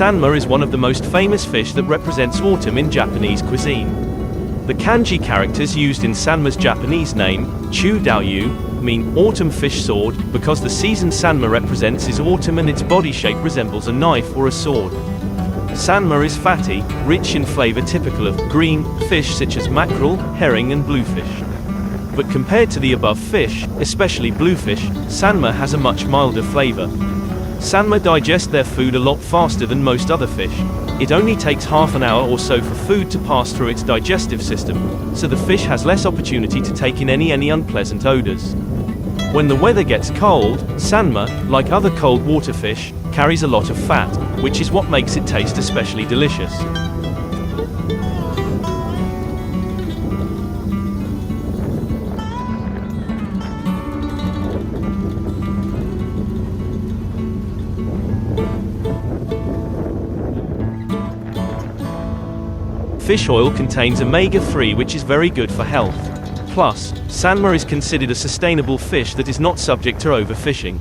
Sanma is one of the most famous fish that represents autumn in Japanese cuisine. The kanji characters used in Sanma's Japanese name, Chu Daoyu, mean autumn fish sword because the season Sanma represents is autumn and its body shape resembles a knife or a sword. Sanma is fatty, rich in flavor typical of green fish such as mackerel, herring and bluefish. But compared to the above fish, especially bluefish, Sanma has a much milder flavor. Sanma digest their food a lot faster than most other fish. It only takes half an hour or so for food to pass through its digestive system, so the fish has less opportunity to take in any unpleasant odors. When the weather gets cold, Sanma, like other cold water fish, carries a lot of fat, which is what makes it taste especially delicious. Fish oil contains omega-3, which is very good for health. Plus, Sanma is considered a sustainable fish that is not subject to overfishing.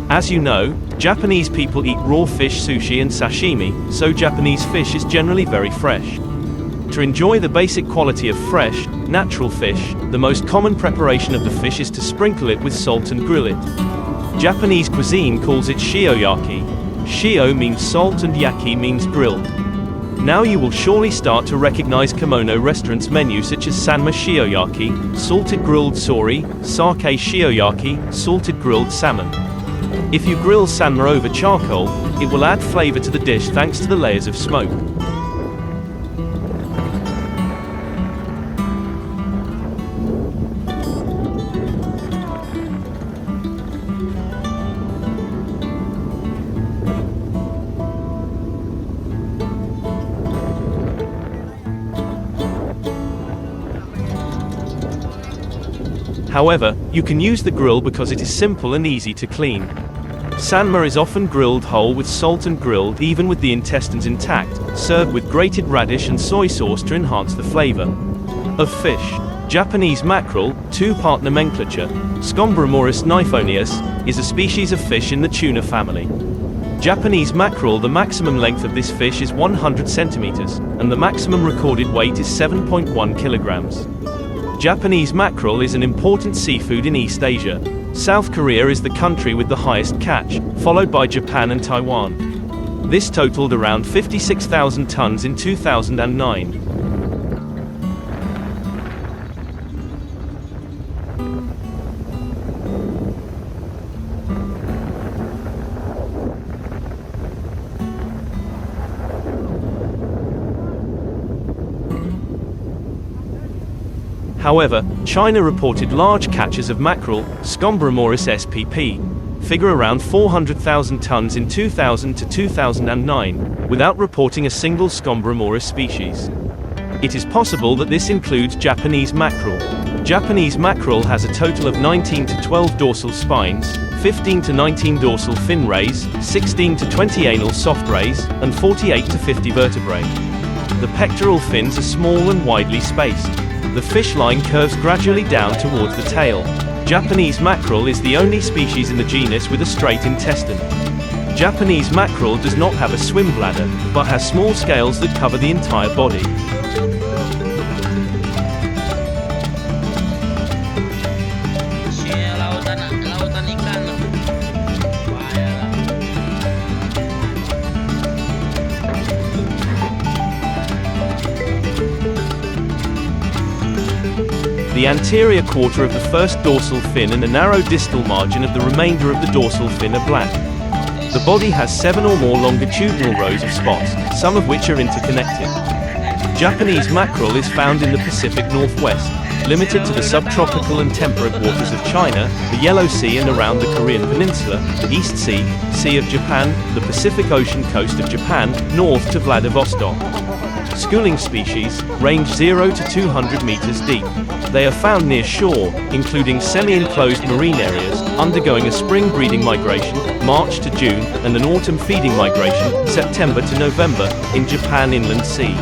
As you know, Japanese people eat raw fish, sushi and sashimi, so Japanese fish is generally very fresh. To enjoy the basic quality of fresh, natural fish, the most common preparation of the fish is to sprinkle it with salt and grill it. Japanese cuisine calls it shioyaki. Shio means salt and yaki means grilled. Now you will surely start to recognize kimono restaurants' menus such as sanma shioyaki, salted grilled sori, sake shioyaki, salted grilled salmon. If you grill sanma over charcoal, it will add flavor to the dish thanks to the layers of smoke. However, you can use the grill because it is simple and easy to clean. Sanma is often grilled whole with salt and grilled even with the intestines intact, served with grated radish and soy sauce to enhance the flavor. Of fish, Japanese mackerel, two-part nomenclature, Scombromoris niphoneus, is a species of fish in the tuna family. Japanese mackerel, the maximum length of this fish is 100 centimeters, and the maximum recorded weight is 7.1 kilograms. Japanese mackerel is an important seafood in East Asia. South Korea is the country with the highest catch, followed by Japan and Taiwan. This totaled around 56,000 tons in 2009. However, China reported large catches of mackerel, Scombromoris spp. Figure around 400,000 tons in 2000 to 2009, without reporting a single Scombromoris species. It is possible that this includes Japanese mackerel. Japanese mackerel has a total of 19 to 12 dorsal spines, 15 to 19 dorsal fin rays, 16 to 20 anal soft rays, and 48 to 50 vertebrae. The pectoral fins are small and widely spaced. The fish line curves gradually down towards the tail. Japanese mackerel is the only species in the genus with a straight intestine. Japanese mackerel does not have a swim bladder, but has small scales that cover the entire body. The anterior quarter of the first dorsal fin and a narrow distal margin of the remainder of the dorsal fin are black. The body has 7 or more longitudinal rows of spots, some of which are interconnected. Japanese mackerel is found in the Pacific Northwest, limited to the subtropical and temperate waters of China, the Yellow Sea and around the Korean Peninsula, the East Sea, Sea of Japan, the Pacific Ocean coast of Japan, north to Vladivostok. Schooling species range 0 to 200 meters deep. They are found near shore, including semi-enclosed marine areas, undergoing a spring breeding migration, March to June, and an autumn feeding migration, September to November, in Japan Inland Sea.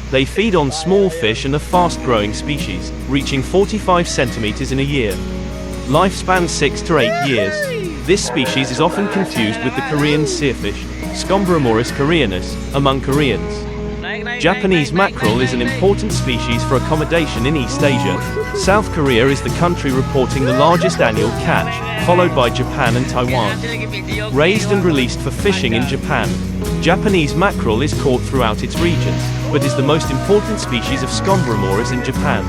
They feed on small fish and are fast-growing species, reaching 45 centimeters in a year. Lifespan 6 to 8 years. This species is often confused with the Korean seerfish, Scombromorus koreanus, among Koreans. Japanese mackerel is an important species for accommodation in East Asia. South Korea is the country reporting the largest annual catch, followed by Japan and Taiwan. Raised and released for fishing in Japan, Japanese mackerel is caught throughout its regions, but is the most important species of Scombromorus in Japan.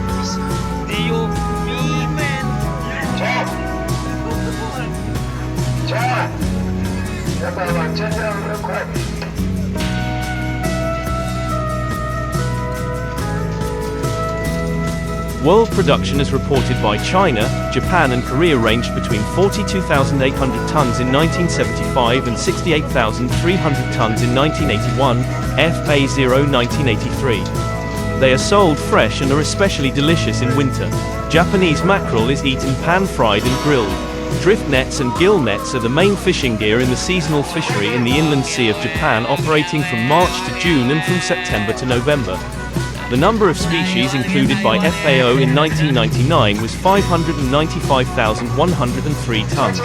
World production as reported by China, Japan and Korea ranged between 42,800 tons in 1975 and 68,300 tons in 1981, FA0 1983. They are sold fresh and are especially delicious in winter. Japanese mackerel is eaten pan-fried and grilled. Drift nets and gill nets are the main fishing gear in the seasonal fishery in the inland sea of Japan, operating from March to June and from September to November. The number of species included by FAO in 1999 was 595,103 tons.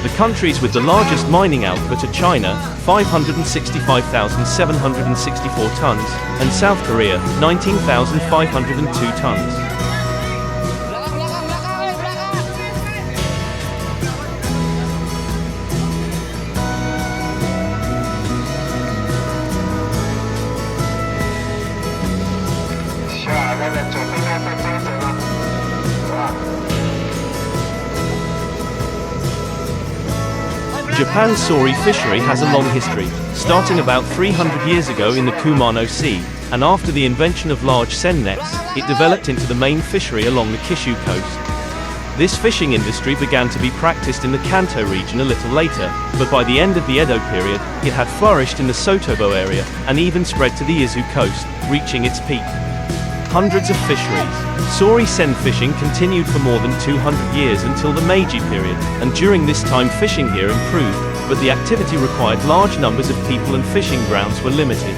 The countries with the largest mining output are China, 565,764 tons, and South Korea, 19,502 tons. Japan's Sori fishery has a long history, starting about 300 years ago in the Kumano Sea, and after the invention of large seine nets, it developed into the main fishery along the Kyushu coast. This fishing industry began to be practiced in the Kanto region a little later, but by the end of the Edo period, it had flourished in the Sotobo area, and even spread to the Izu coast, reaching its peak. Hundreds of fisheries. Sori seine fishing continued for more than 200 years until the Meiji period, and during this time fishing gear improved, but the activity required large numbers of people and fishing grounds were limited.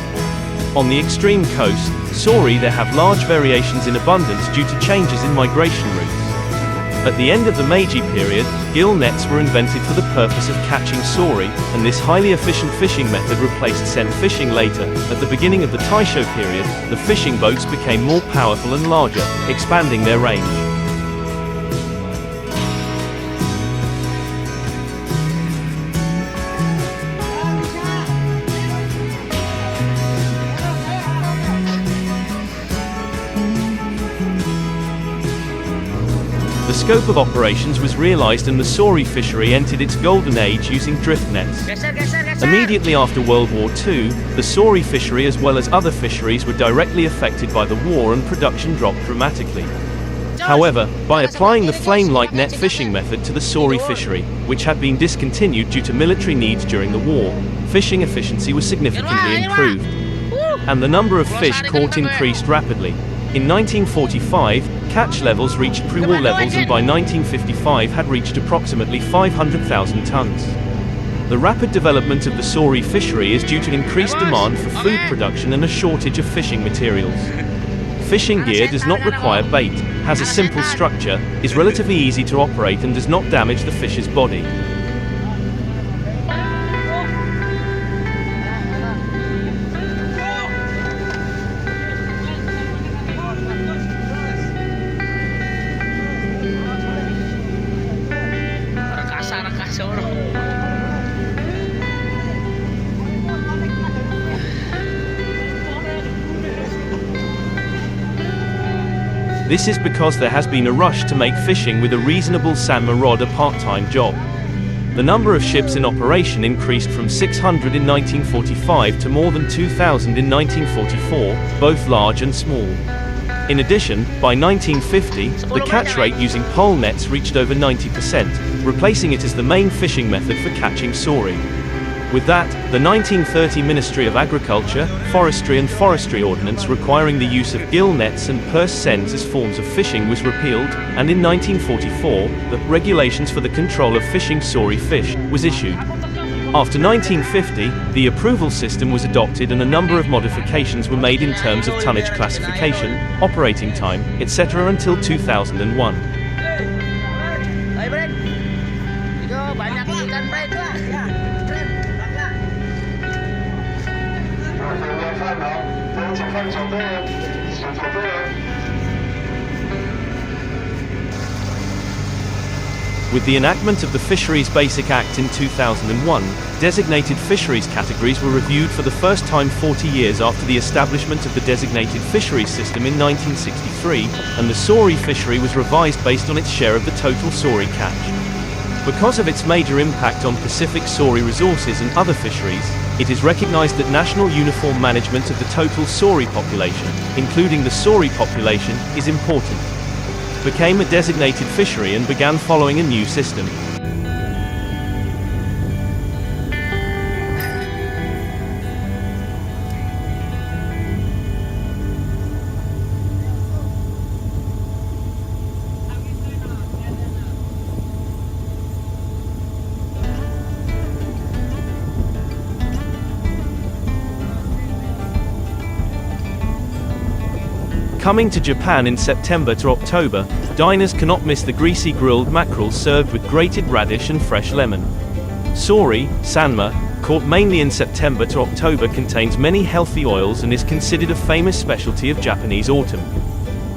On the extreme coast, Sori there have large variations in abundance due to changes in migration routes. At the end of the Meiji period, gill nets were invented for the purpose of catching Sori, and this highly efficient fishing method replaced seine fishing later. At the beginning of the Taisho period, the fishing boats became more powerful and larger, expanding their range. The scope of operations was realized and the Sori fishery entered its golden age using drift nets. Immediately after World War II, the Sori fishery as well as other fisheries were directly affected by the war and production dropped dramatically. However, by applying the flame-like net fishing method to the Sori fishery, which had been discontinued due to military needs during the war, fishing efficiency was significantly improved. And the number of fish caught increased rapidly. In 1945, catch levels reached pre-war levels and by 1955 had reached approximately 500,000 tons. The rapid development of the Sori fishery is due to increased demand for food production and a shortage of fishing materials. Fishing gear does not require bait, has a simple structure, is relatively easy to operate and does not damage the fish's body. This is because there has been a rush to make fishing with a reasonable sanma rod a part-time job. The number of ships in operation increased from 600 in 1945 to more than 2,000 in 1944, both large and small. In addition, by 1950, the catch rate using pole nets reached over 90%, replacing it as the main fishing method for catching Sori. With that, the 1930 Ministry of Agriculture, Forestry and Forestry Ordinance requiring the use of gill nets and purse seines as forms of fishing was repealed, and in 1944, the Regulations for the Control of Fishing Sori Fish was issued. After 1950, the approval system was adopted and a number of modifications were made in terms of tonnage classification, operating time, etc. until 2001. With the enactment of the Fisheries Basic Act in 2001, designated fisheries categories were reviewed for the first time 40 years after the establishment of the designated fisheries system in 1963, and the Sori fishery was revised based on its share of the total Sori catch. Because of its major impact on Pacific Sori resources and other fisheries, it is recognized that national uniform management of the total Sori population, including the Sori population, is important. Became a designated fishery and began following a new system. Coming to Japan in September to October, diners cannot miss the greasy grilled mackerel served with grated radish and fresh lemon. Sori, sanma, caught mainly in September to October, contains many healthy oils and is considered a famous specialty of Japanese autumn.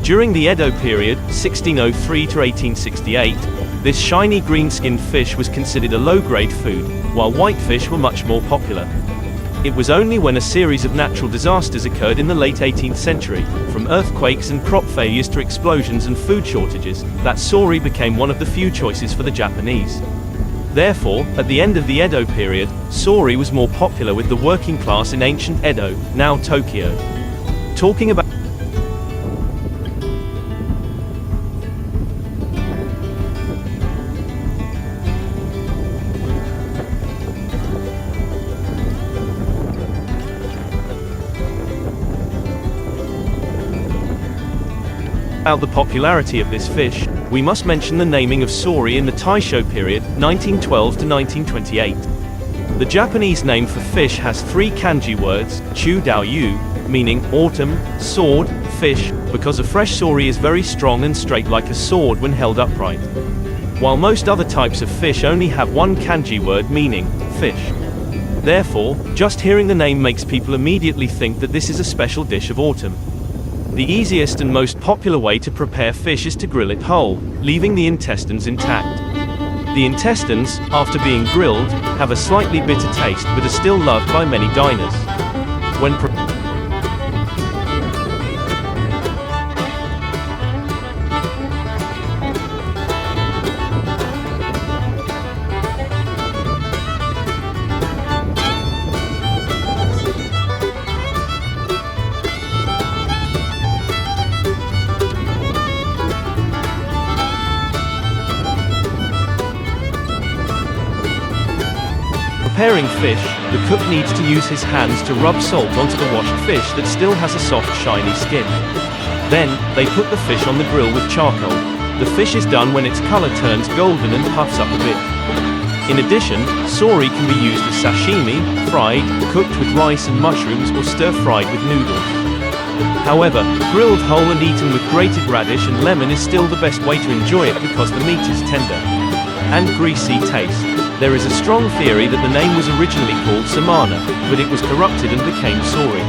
During the Edo period, 1603 to 1868, this shiny green-skinned fish was considered a low-grade food, while whitefish were much more popular. It was only when a series of natural disasters occurred in the late 18th century, from earthquakes and crop failures to explosions and food shortages, that Sori became one of the few choices for the Japanese. Therefore, at the end of the Edo period, Sori was more popular with the working class in ancient Edo, now Tokyo. Talking about the popularity of this fish, we must mention the naming of Sori in the Taisho period, 1912 to 1928. The Japanese name for fish has three kanji words, chu dao yu, meaning autumn, sword, fish, because a fresh Sori is very strong and straight like a sword when held upright. While most other types of fish only have one kanji word meaning fish. Therefore, just hearing the name makes people immediately think that this is a special dish of autumn. The easiest and most popular way to prepare fish is to grill it whole, leaving the intestines intact. The intestines, after being grilled, have a slightly bitter taste but are still loved by many diners. When preparing fish, the cook needs to use his hands to rub salt onto the washed fish that still has a soft, shiny skin. Then, they put the fish on the grill with charcoal. The fish is done when its color turns golden and puffs up a bit. In addition, Sori can be used as sashimi, fried, cooked with rice and mushrooms, or stir-fried with noodles. However, grilled whole and eaten with grated radish and lemon is still the best way to enjoy it because the meat is tender and greasy taste. There is a strong theory that the name was originally called samana, but it was corrupted and became Sori.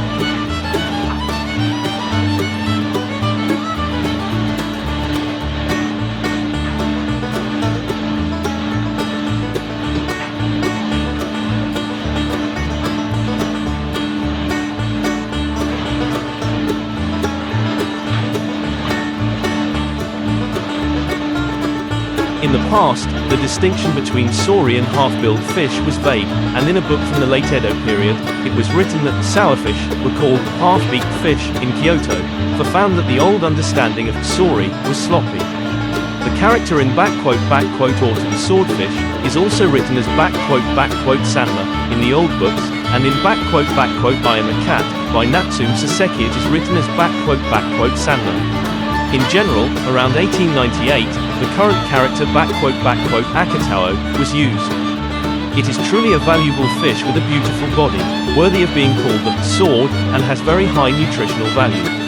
In the past, the distinction between Sori and half-billed fish was vague, and in a book from the late Edo period, it was written that sourfish were called half-beaked fish in Kyoto, for found that the old understanding of Sori was sloppy. The character in "autumn swordfish" is also written as "sanma" in the old books, and in "I am a cat" by Natsume Saseki it is written as "sanma". In general, around 1898, the current character "akatao" was used. It is truly a valuable fish with a beautiful body, worthy of being called the sword, and has very high nutritional value.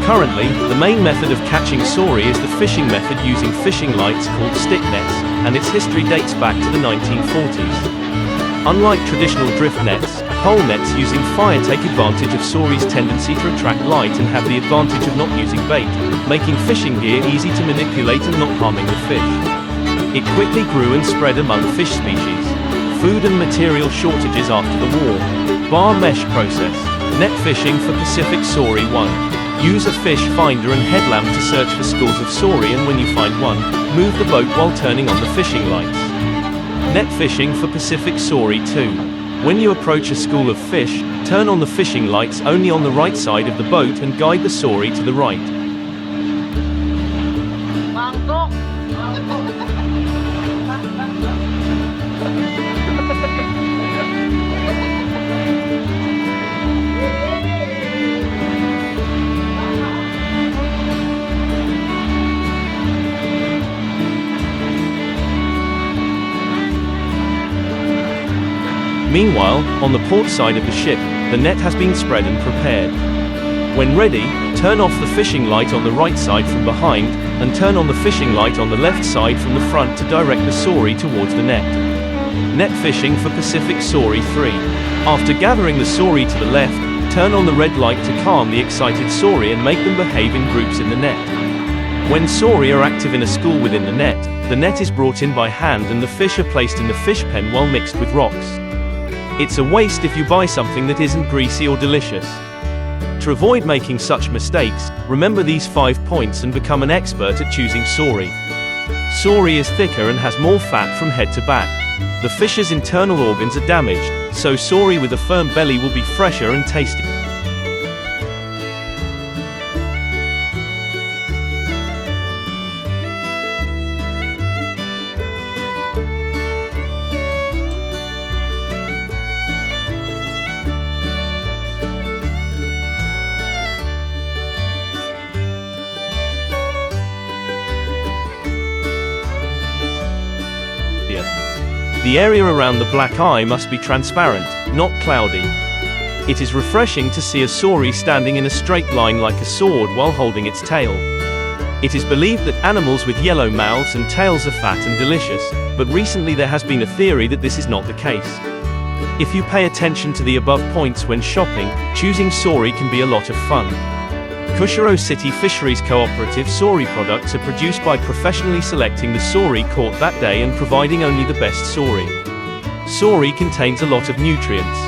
Currently, the main method of catching saury is the fishing method using fishing lights called stick nets, and its history dates back to the 1940s. Unlike traditional drift nets, pole nets using fire take advantage of saury's tendency to attract light and have the advantage of not using bait, making fishing gear easy to manipulate and not harming the fish. It quickly grew and spread among fish species. Food and material shortages after the war. Bar mesh process. Net fishing for Pacific saury 1. Use a fish finder and headlamp to search for schools of saury, and when you find one, move the boat while turning on the fishing lights. Net fishing for Pacific saury 2. When you approach a school of fish, turn on the fishing lights only on the right side of the boat and guide the saury to the right. Meanwhile, on the port side of the ship, the net has been spread and prepared. When ready, turn off the fishing light on the right side from behind, and turn on the fishing light on the left side from the front to direct the saury towards the net. Net fishing for Pacific saury 3. After gathering the saury to the left, turn on the red light to calm the excited saury and make them behave in groups in the net. When saury are active in a school within the net is brought in by hand and the fish are placed in the fish pen while mixed with rocks. It's a waste if you buy something that isn't greasy or delicious. To avoid making such mistakes, remember these 5 points and become an expert at choosing saury. Saury is thicker and has more fat from head to back. The fish's internal organs are damaged, so saury with a firm belly will be fresher and tastier. The area around the black eye must be transparent, not cloudy. It is refreshing to see a saury standing in a straight line like a sword while holding its tail. It is believed that animals with yellow mouths and tails are fat and delicious, but recently there has been a theory that this is not the case. If you pay attention to the above points when shopping, choosing saury can be a lot of fun. Kushiro City Fisheries Cooperative saury products are produced by professionally selecting the saury caught that day and providing only the best saury. Saury contains a lot of nutrients.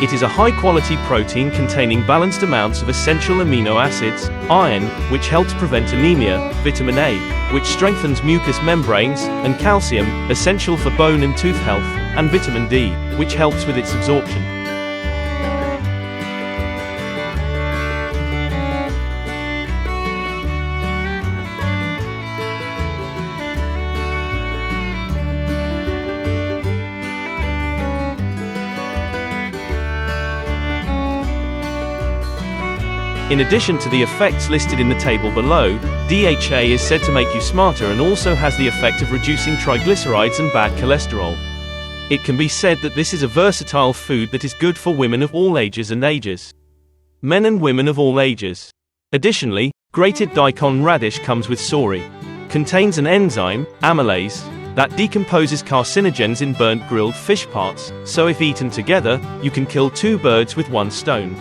It is a high-quality protein containing balanced amounts of essential amino acids, iron, which helps prevent anemia, vitamin A, which strengthens mucous membranes, and calcium, essential for bone and tooth health, and vitamin D, which helps with its absorption. In addition to the effects listed in the table below, DHA is said to make you smarter and also has the effect of reducing triglycerides and bad cholesterol. It can be said that this is a versatile food that is good for women of all ages and ages. Men and women of all ages. Additionally, grated daikon radish comes with saury. Contains an enzyme, amylase, that decomposes carcinogens in burnt grilled fish parts, so if eaten together, you can kill 2 birds with 1 stone.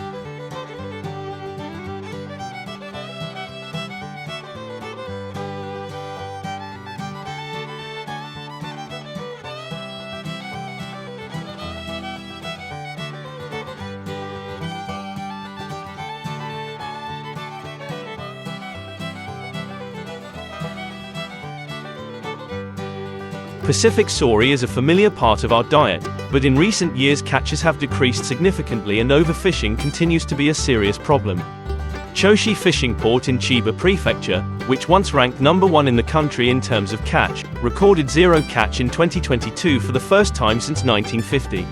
Pacific saury is a familiar part of our diet, but in recent years catches have decreased significantly and overfishing continues to be a serious problem. Choshi fishing port in Chiba Prefecture, which once ranked number 1 in the country in terms of catch, recorded 0 catch in 2022 for the first time since 1950.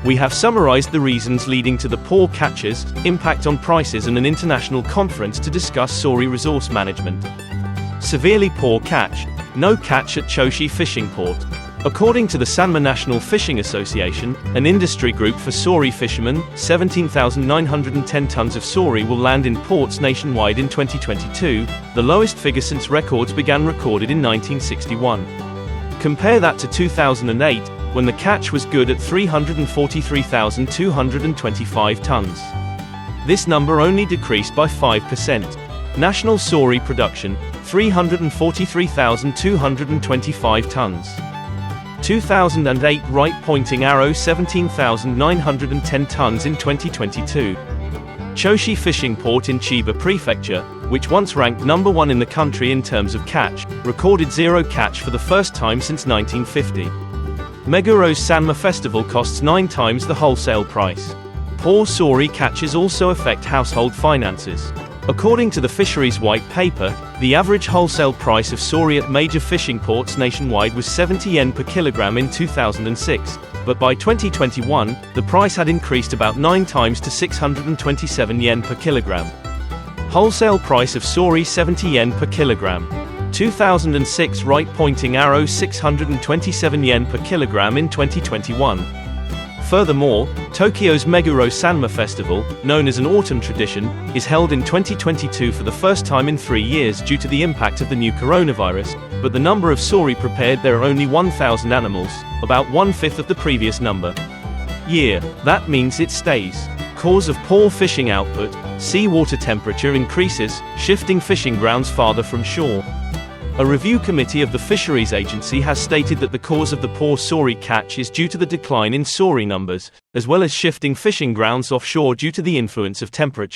We have summarized the reasons leading to the poor catches, impact on prices and an international conference to discuss Sori resource management. Severely poor catch. No catch at Choshi fishing port. According to the Sanma National Fishing Association, an industry group for Sori fishermen, 17,910 tons of Sori will land in ports nationwide in 2022, the lowest figure since records began recorded in 1961. Compare that to 2008, when the catch was good at 343,225 tons. This number only decreased by 5%. National Sori production, 343,225 tons. 2008 right pointing arrow 17,910 tons in 2022. Choshi fishing port in Chiba Prefecture, which once ranked number 1 in the country in terms of catch, recorded 0 catch for the first time since 1950. Meguro's Sanma festival costs 9 times the wholesale price. Poor Sori catches also affect household finances. According to the Fisheries White Paper, the average wholesale price of Sori at major fishing ports nationwide was 70 yen per kilogram in 2006, but by 2021, the price had increased about 9 times to 627 yen per kilogram. Wholesale price of Sori 70 yen per kilogram. 2006 right pointing arrow 627 yen per kilogram in 2021. Furthermore, Tokyo's Meguro Sanma Festival, known as an autumn tradition, is held in 2022 for the first time in 3 years due to the impact of the new coronavirus, but the number of Sori prepared there are only 1,000 animals, about 1/5 of the previous number. Year. That means it stays. Cause of poor fishing output, seawater temperature increases, shifting fishing grounds farther from shore. A review committee of the Fisheries Agency has stated that the cause of the poor Sori catch is due to the decline in Sori numbers, as well as shifting fishing grounds offshore due to the influence of temperature.